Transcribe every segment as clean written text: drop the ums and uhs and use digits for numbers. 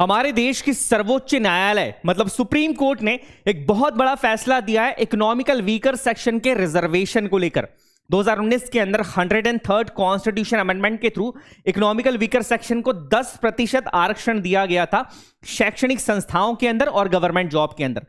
हमारे देश की सर्वोच्च न्यायालय मतलब सुप्रीम कोर्ट ने एक बहुत बड़ा फैसला दिया है इकोनॉमिकल वीकर सेक्शन के रिजर्वेशन को लेकर। 2019 के अंदर 103rd कॉन्स्टिट्यूशन अमेंडमेंट के थ्रू इकोनॉमिकल वीकर सेक्शन को 10% आरक्षण दिया गया था शैक्षणिक संस्थाओं के अंदर और गवर्नमेंट जॉब के अंदर।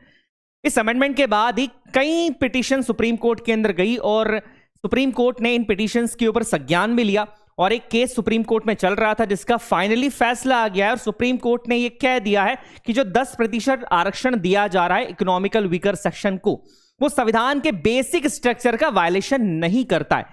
इस अमेंडमेंट के बाद ही कई पिटीशन सुप्रीम कोर्ट के अंदर गई और सुप्रीम कोर्ट ने इन पिटीशंस के ऊपर संज्ञान भी लिया और एक केस सुप्रीम कोर्ट में चल रहा था जिसका फाइनली फैसला आ गया है और सुप्रीम कोर्ट ने यह कह दिया है कि जो 10% आरक्षण दिया जा रहा है इकोनॉमिकल वीकर सेक्शन को, वो संविधान के बेसिक स्ट्रक्चर का वायलेशन नहीं करता है।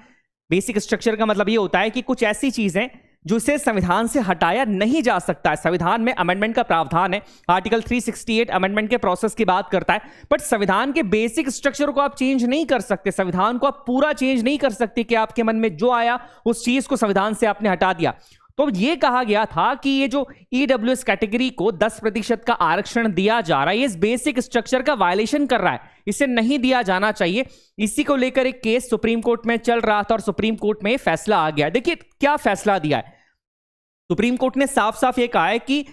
बेसिक स्ट्रक्चर का मतलब यह होता है कि कुछ ऐसी चीजें जिसे संविधान से हटाया नहीं जा सकता है। संविधान में अमेंडमेंट का प्रावधान है, आर्टिकल 368 अमेंडमेंट के प्रोसेस की बात करता है, बट संविधान के बेसिक स्ट्रक्चर को आप चेंज नहीं कर सकते। संविधान को आप पूरा चेंज नहीं कर सकते कि आपके मन में जो आया उस चीज को संविधान से आपने हटा दिया। तो यह कहा गया था कि ये जो ईडब्ल्यूएस कैटेगरी को 10% का आरक्षण दिया जा रहा है, ये इस बेसिक स्ट्रक्चर का वायलेशन कर रहा है, इसे नहीं दिया जाना चाहिए। इसी को लेकर एक केस सुप्रीम कोर्ट में चल रहा था और सुप्रीम कोर्ट में फैसला आ गया। देखिए क्या फैसला दिया है सुप्रीम कोर्ट ने। साफ साफ ये कहा है कि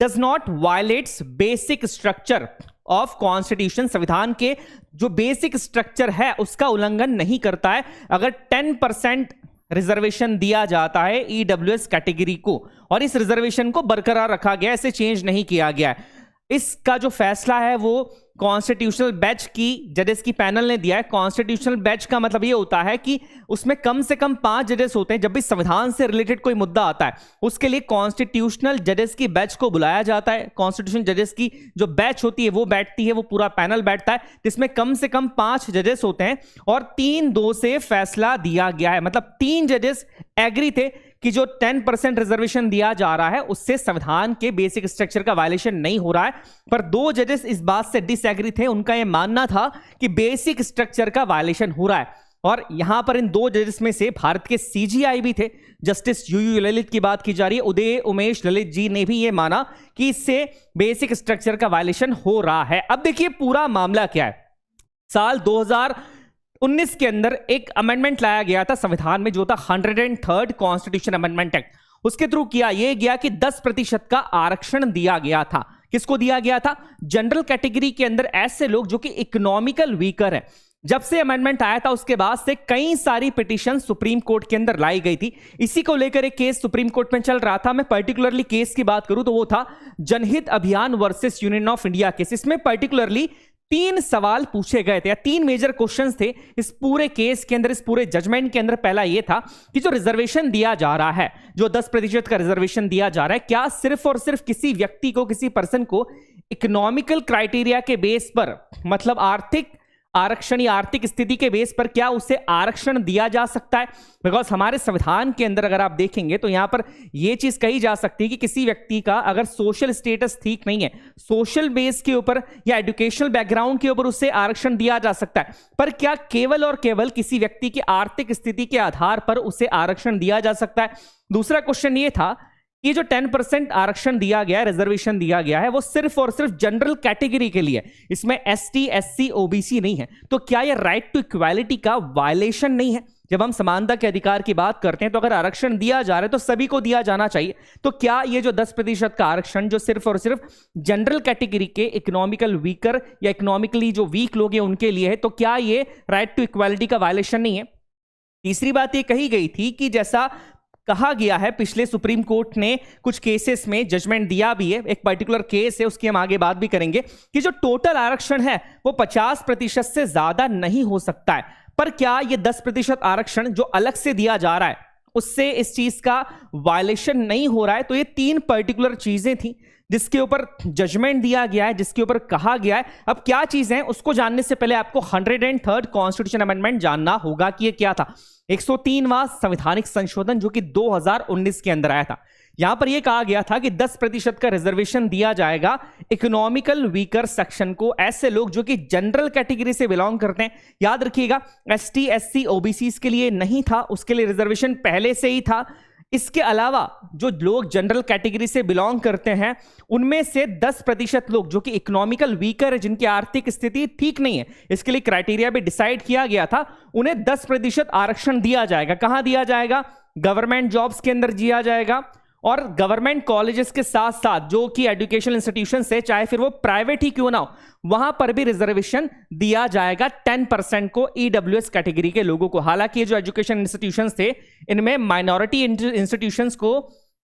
does not violets basic structure of constitution, संविधान के जो बेसिक स्ट्रक्चर है उसका उल्लंघन नहीं करता है अगर 10% रिजर्वेशन दिया जाता है ईडब्ल्यूएस कैटेगरी को और इस रिजर्वेशन को बरकरार रखा गया, इसे चेंज नहीं किया गया है। इसका जो फैसला है वो कॉन्स्टिट्यूशनल बेंच की जजेस की पैनल ने दिया है। कॉन्स्टिट्यूशनल बेंच का मतलब ये होता है कि उसमें कम से कम 5 जजेस होते हैं। जब भी संविधान से रिलेटेड कोई मुद्दा आता है उसके लिए कॉन्स्टिट्यूशनल जजेस की बेंच को बुलाया जाता है। कॉन्स्टिट्यूशनल जजेस की जो बेंच होती है वो बैठती है, वो पूरा पैनल बैठता है जिसमें कम से कम 5 जजेस होते हैं और 3-2 से फैसला दिया गया है। मतलब 3 जजेस एग्री थे कि जो 10% रिजर्वेशन दिया जा रहा है उससे संविधान के बेसिक स्ट्रक्चर का वायलेशन नहीं हो रहा है, पर 2 जजेस इस बात से डिसएग्री थे। उनका यह मानना था कि बेसिक स्ट्रक्चर का वायलेशन हो रहा है और यहां पर इन 2 जजेस में से भारत के सीजीआई भी थे। जस्टिस यूयू ललित की बात की जा रही है, उदय उमेश ललित जी ने भी यह माना कि इससे बेसिक स्ट्रक्चर का वायलेशन हो रहा है। अब देखिए पूरा मामला क्या है। साल 2019 के अंदर एक अमेंडमेंट लाया गया था संविधान में जो था 103rd कॉन्स्टिट्यूशन अमेंडमेंट एक्ट। उसके थ्रू किया यह गया कि 10% का आरक्षण दिया गया था। किसको दिया गया था? जनरल कैटेगरी के अंदर ऐसे लोग जो कि इकोनॉमिकल वीकर है। जब से अमेंडमेंट आया था उसके बाद से कई सारी पिटीशन सुप्रीम कोर्ट के अंदर लाई गई थी। इसी को लेकर एक केस सुप्रीम कोर्ट में चल रहा था। मैं पर्टिकुलरली केस की बात करूं तो वो था जनहित अभियान versus Union of India case. इसमें पर्टिकुलरली 3 सवाल पूछे गए थे या 3 मेजर क्वेश्चंस थे इस पूरे केस के अंदर, इस पूरे जजमेंट के अंदर। पहला यह था कि जो रिजर्वेशन दिया जा रहा है, जो 10% का रिजर्वेशन दिया जा रहा है, क्या सिर्फ और सिर्फ किसी व्यक्ति को, किसी पर्सन को इकोनॉमिकल क्राइटेरिया के बेस पर, मतलब आर्थिक आरक्षण या आर्थिक स्थिति के बेस पर क्या उसे आरक्षण दिया जा सकता है? बिकॉज हमारे संविधान के अंदर अगर आप देखेंगे तो यहां पर यह चीज कही जा सकती है कि किसी व्यक्ति का अगर सोशल स्टेटस ठीक नहीं है, सोशल बेस के ऊपर या एजुकेशनल बैकग्राउंड के ऊपर उसे आरक्षण दिया जा सकता है, पर क्या केवल और केवल किसी व्यक्ति की आर्थिक स्थिति के आधार पर उसे आरक्षण दिया जा सकता है? दूसरा क्वेश्चन ये था ये जो 10% आरक्षण दिया गया है, रिजर्वेशन दिया गया है, वो सिर्फ और सिर्फ जनरल कैटेगरी के लिए, इसमें एसटी, एससी, ओबीसी नहीं है। तो क्या ये राइट टू इक्वालिटी का वायलेशन नहीं है? जब हम समानता के अधिकार की बात करते हैं तो अगर आरक्षण दिया जा रहा है तो सभी को दिया जाना चाहिए। तो क्या ये जो 10% का आरक्षण जो सिर्फ और सिर्फ जनरल कैटेगरी के इकोनॉमिकल वीकर या इकोनॉमिकली जो वीक लोग हैं उनके लिए है, तो क्या ये राइट टू इक्वालिटी का वायलेशन नहीं है? तीसरी बात ये कही गई थी कि जैसा कहा गया है, पिछले सुप्रीम कोर्ट ने कुछ केसेस में जजमेंट दिया भी है, एक पर्टिकुलर केस है उसकी हम आगे बात भी करेंगे, कि जो टोटल आरक्षण है वो 50% से ज्यादा नहीं हो सकता है। पर क्या ये 10% आरक्षण जो अलग से दिया जा रहा है उससे इस चीज का वायलेशन नहीं हो रहा है? तो ये 3 पर्टिकुलर चीजें थी जिसके ऊपर जजमेंट दिया गया है, जिसके ऊपर कहा गया है। अब क्या चीजें हैं उसको जानने से पहले आपको 103rd कॉन्स्टिट्यूशन अमेंडमेंट जानना होगा कि ये क्या था। 103वां संवैधानिक संशोधन जो कि 2019 के अंदर आया था। यहां पर यह कहा गया था कि 10% का रिजर्वेशन दिया जाएगा इकोनॉमिकल वीकर सेक्शन को, ऐसे लोग जो कि जनरल कैटेगरी से बिलोंग करते हैं। याद रखिएगा एसटी, एससी, ओबीसी के लिए नहीं था, उसके लिए रिजर्वेशन पहले से ही था। इसके अलावा जो लोग जनरल कैटेगरी से बिलोंग करते हैं उनमें से 10% लोग जो कि इकोनॉमिकल वीकर है, जिनकी आर्थिक स्थिति ठीक नहीं है, इसके लिए क्राइटेरिया भी डिसाइड किया गया था, उन्हें 10% आरक्षण दिया जाएगा। कहां दिया जाएगा? गवर्नमेंट जॉब्स के अंदर दिया जाएगा और गवर्नमेंट कॉलेजेस के साथ साथ जो कि एजुकेशनल इंस्टीट्यूशन है, चाहे फिर वो प्राइवेट ही क्यों ना हो, वहां पर भी रिजर्वेशन दिया जाएगा 10% को ईडब्ल्यूएस कैटेगरी के लोगों को। हालांकि ये जो एजुकेशन इंस्टीट्यूशन थे इनमें माइनॉरिटी इंस्टीट्यूशंस को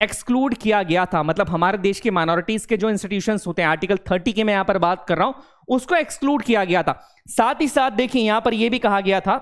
एक्सक्लूड किया गया था, मतलब हमारे देश के माइनॉरिटीज के जो इंस्टीट्यूशंस होते हैं, आर्टिकल 30 की मैं यहां पर बात कर रहा हूं, उसको एक्सक्लूड किया गया था। साथ ही साथ देखिए यहां पर यह भी कहा गया था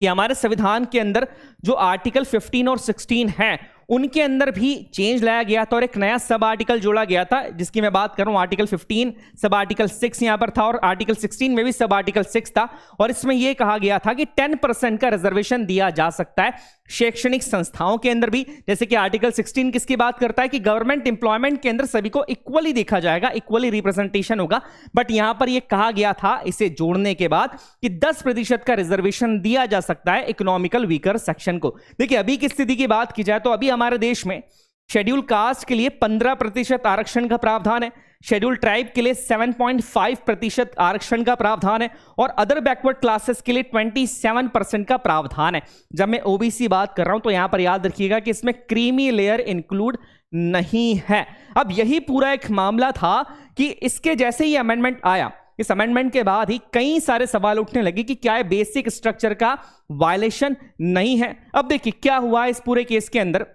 कि हमारे संविधान के अंदर जो आर्टिकल 15 और 16 है उनके अंदर भी चेंज लाया गया था और एक नया सब आर्टिकल जोड़ा गया था, जिसकी मैं बात कर रहा हूं आर्टिकल 15 सब आर्टिकल 6 यहां पर था और आर्टिकल 16 में भी सब आर्टिकल 6 था। और इसमें यह कहा गया था कि 10% का रिजर्वेशन दिया जा सकता है शैक्षणिक संस्थाओं के अंदर भी। जैसे कि आर्टिकल 16 किसकी बात करता है कि गवर्नमेंट एम्प्लॉयमेंट के अंदर सभी को इक्वली देखा जाएगा, इक्वली रिप्रेजेंटेशन होगा। बट यहां पर यह कहा गया था इसे जोड़ने के बाद कि 10% का रिजर्वेशन दिया जा सकता है इकोनॉमिकल वीकर सेक्शन को। देखिए अभी की स्थिति की बात की जाए तो अभी हमारे देश में शेड्यूल कास्ट के लिए 15% आरक्षण का प्रावधान है, शेड्यूल ट्राइब के लिए 7.5% आरक्षण का प्रावधान है और अदर बैकवर्ड क्लासेस के लिए 27% का प्रावधान है। जब मैं ओबीसी बात कर रहा हूं तो यहां पर याद रखिएगा कि इसमें क्रीमी लेयर इंक्लूड नहीं है। अब यही पूरा एक मामला था कि इसके जैसे ही अमेंडमेंट आया, इस अमेंडमेंट के बाद ही कई सारे सवाल उठने लगे कि क्या ये बेसिक स्ट्रक्चर का वायलेशन नहीं है। अब देखिए क्या हुआ इस पूरे केस के अंदर,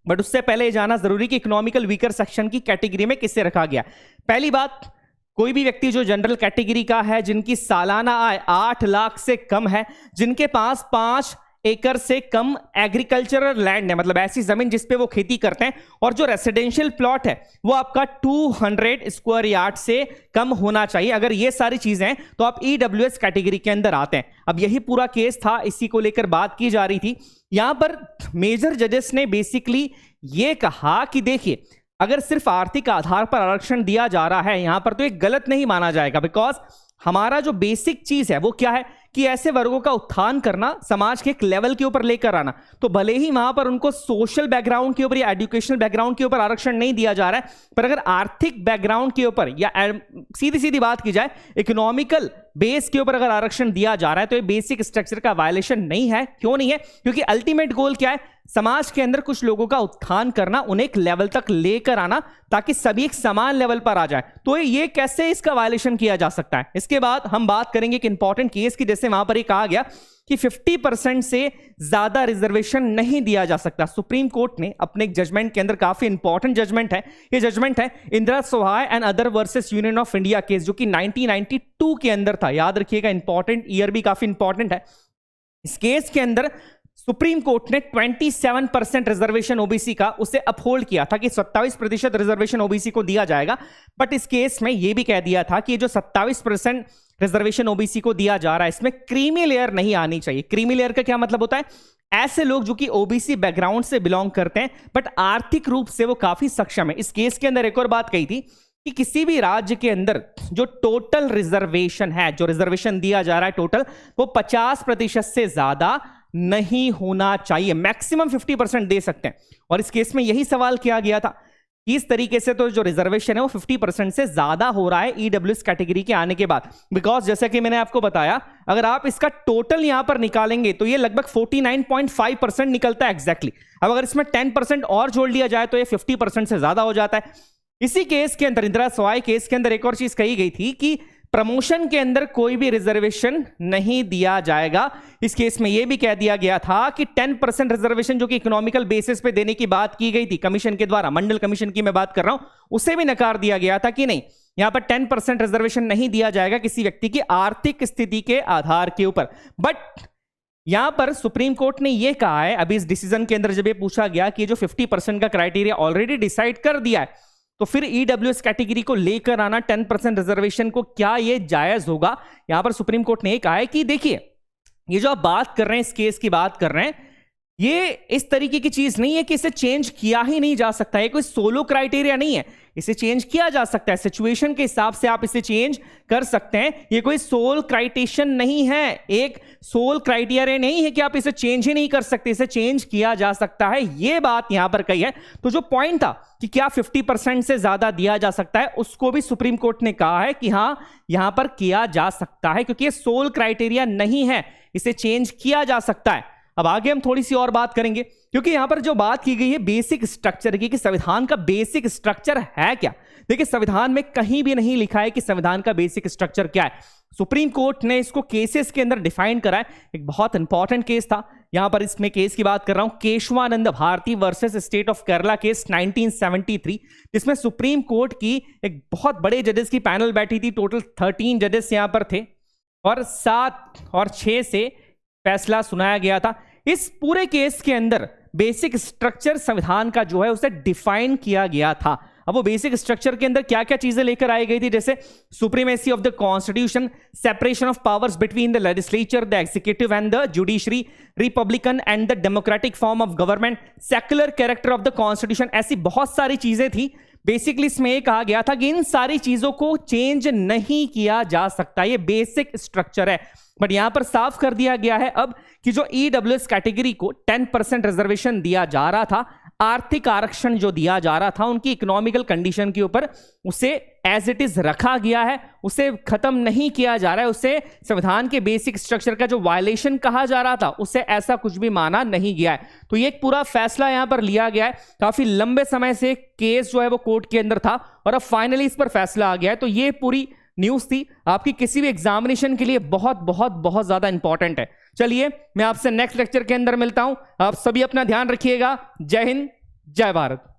बट उससे पहले जाना जरूरी कि इकोनॉमिकल वीकर सेक्शन की कैटेगरी में किसे रखा गया। पहली बात, कोई भी व्यक्ति जो जनरल कैटेगरी का है, जिनकी सालाना आय 8 लाख से कम है, जिनके पास 5 एकड़ से कम एग्रीकल्चरल लैंड है, मतलब ऐसी जमीन जिसपे वो खेती करते हैं, और जो रेसिडेंशियल प्लॉट है वो आपका 200 स्क्वायर यार्ड से कम होना चाहिए। अगर ये सारी चीजें हैं तो आप ईडब्ल्यूएस कैटेगरी के अंदर आते हैं। अब यही पूरा केस था, इसी को लेकर बात की जा रही थी। यहां पर मेजर जजेस ने बेसिकली ये कहा कि देखिए अगर सिर्फ आर्थिक आधार पर आरक्षण दिया जा रहा है यहां पर तो ये गलत नहीं माना जाएगा, बिकॉज हमारा जो बेसिक चीज है वो क्या है कि ऐसे वर्गों का उत्थान करना, समाज के एक लेवल के ऊपर लेकर आना। तो भले ही वहां पर उनको सोशल बैकग्राउंड के ऊपर या एजुकेशनल बैकग्राउंड के ऊपर आरक्षण नहीं दिया जा रहा है, पर अगर आर्थिक बैकग्राउंड के ऊपर या सीधी सीधी बात की जाए इकोनॉमिकल बेस के ऊपर अगर आरक्षण दिया जा रहा है तो ये बेसिक स्ट्रक्चर का वायलेशन नहीं है। क्यों नहीं है? क्योंकि अल्टीमेट गोल क्या है, समाज के अंदर कुछ लोगों का उत्थान करना, उन्हें एक लेवल तक लेकर आना ताकि सभी एक समान लेवल पर आ जाए। तो ये कैसे इसका वायलेशन किया जा सकता है। इसके बाद हम बात करेंगे एक इंपॉर्टेंट केस की, जैसे वहां पर एक कहा गया कि 50% से ज्यादा रिजर्वेशन नहीं दिया जा सकता। सुप्रीम कोर्ट ने अपने एक जजमेंट के अंदर, काफी इंपॉर्टेंट जजमेंट है ये, जजमेंट है Indira Sawhney and other versus Union of India case, जो कि 1992 के अंदर था। याद रखिएगा, इंपॉर्टेंट ईयर भी काफी इंपॉर्टेंट है। इस केस के अंदर सुप्रीम कोर्ट ने 27% रिजर्वेशन ओबीसी का उसे अपहोल्ड किया था कि 27% रिजर्वेशन ओबीसी को दिया जाएगा। बट इस केस में यह भी कह दिया था कि जो 27% रिजर्वेशन ओबीसी को दिया जा रहा है इसमें क्रीमी लेयर नहीं आनी चाहिए। क्रीमी लेयर का क्या मतलब होता है? ऐसे लोग जो कि ओबीसी बैकग्राउंड से बिलोंग करते हैं बट आर्थिक रूप से वो काफी सक्षम है। इस केस के अंदर एक और बात कही थी कि किसी भी राज्य के अंदर जो टोटल रिजर्वेशन है, जो रिजर्वेशन दिया जा रहा है टोटल, वो 50% से ज्यादा नहीं होना चाहिए। मैक्सिमम 50% दे सकते हैं। और इस केस में यही सवाल किया गया था कि इस तरीके से तो जो रिजर्वेशन है वो 50% से ज्यादा हो रहा है ईडब्ल्यूएस कैटेगरी के आने के बाद। बिकॉज जैसा कि मैंने आपको बताया, अगर आप इसका टोटल यहां पर निकालेंगे तो ये लगभग 49.5% निकलता है एग्जैक्टली। अब अगर इसमें 10% और जोड़ लिया जाए तो ये 50% से ज्यादा हो जाता है। इसी केस के अंदर, इंदिरा सोहाय केस के अंदर, एक और चीज कही गई थी कि प्रमोशन के अंदर कोई भी रिजर्वेशन नहीं दिया जाएगा। इस केस में यह भी कह दिया गया था कि 10% रिजर्वेशन जो कि इकोनॉमिकल बेसिस पे देने की बात की गई थी कमीशन के द्वारा, मंडल कमीशन की मैं बात कर रहा हूं, उसे भी नकार दिया गया था कि नहीं, यहां पर 10% रिजर्वेशन नहीं दिया जाएगा किसी व्यक्ति की आर्थिक स्थिति के आधार के ऊपर। बट यहां पर सुप्रीम कोर्ट ने यह कहा है, अभी इस डिसीजन के अंदर जब यह पूछा गया कि जो 50% का क्राइटेरिया ऑलरेडी डिसाइड कर दिया है, तो फिर ईडब्ल्यूएस कैटेगरी को लेकर आना 10% रिजर्वेशन को, क्या यह जायज होगा? यहां पर सुप्रीम कोर्ट ने कहा है कि देखिए, ये जो आप बात कर रहे हैं, इस केस की बात कर रहे हैं, ये इस तरीके की चीज नहीं है कि इसे चेंज किया ही नहीं जा सकता है। कोई सोलो क्राइटेरिया नहीं है, इसे चेंज किया जा सकता है। सिचुएशन के हिसाब से आप इसे चेंज कर सकते हैं। ये कोई सोल क्राइटेशन नहीं है, एक सोल क्राइटेरिया नहीं है कि आप इसे चेंज ही नहीं कर सकते, इसे चेंज किया जा सकता है। ये बात यहां पर कही है। तो जो पॉइंट था कि क्या 50% से ज्यादा दिया जा सकता है, उसको भी सुप्रीम कोर्ट ने कहा है कि हां, यहां पर किया जा सकता है, क्योंकि ये सोल क्राइटेरिया नहीं है, इसे चेंज किया जा सकता है। अब आगे हम थोड़ी सी और बात करेंगे, क्योंकि यहां पर जो बात की गई है बेसिक स्ट्रक्चर की कि संविधान का बेसिक स्ट्रक्चर है क्या। देखिए, संविधान में कहीं भी नहीं लिखा है कि संविधान का बेसिक स्ट्रक्चर क्या है। सुप्रीम कोर्ट ने इसको केसेस के अंदर डिफाइन करा है। एक बहुत इंपॉर्टेंट केस था, यहां पर इसमें केस की बात कर रहा हूं, Kesavananda Bharati versus state of Kerala case 1973, जिसमें सुप्रीम कोर्ट की एक बहुत बड़े जजेस की पैनल बैठी थी। टोटल 13 जजेस यहां पर थे और 7 और 6 से फैसला सुनाया गया था। इस पूरे केस के अंदर बेसिक स्ट्रक्चर संविधान का जो है उसे डिफाइन किया गया था। अब वो बेसिक स्ट्रक्चर के अंदर क्या क्या चीजें लेकर आई गई थी, जैसे supremacy of the constitution, separation of powers between the legislature, the executive and the judiciary, Republican and the democratic form of government, secular character of the constitution, ऐसी बहुत सारी चीजें थी। बेसिकली इसमें यह कहा गया था कि इन सारी चीजों को चेंज नहीं किया जा सकता, ये बेसिक स्ट्रक्चर है। बट यहां पर साफ कर दिया गया है अब कि जो ईडब्ल्यूएस कैटेगरी को 10% रिजर्वेशन दिया जा रहा था, आर्थिक आरक्षण जो दिया जा रहा था उनकी इकोनॉमिकल कंडीशन के ऊपर, उसे एज इट इज रखा गया है, उसे खत्म नहीं किया जा रहा है। उसे संविधान के बेसिक स्ट्रक्चर का जो वायलेशन कहा जा रहा था उसे ऐसा कुछ भी माना नहीं गया है। तो ये एक पूरा फैसला यहां पर लिया गया है। काफी लंबे समय से केस जो है वो कोर्ट के अंदर था और अब फाइनली इस पर फैसला आ गया है। तो ये पूरी न्यूज थी, आपकी किसी भी एग्जामिनेशन के लिए बहुत बहुत बहुत ज्यादा इंपॉर्टेंट है। चलिए, मैं आपसे नेक्स्ट लेक्चर के अंदर मिलता हूं। आप सभी अपना ध्यान रखिएगा। जय हिंद, जय भारत।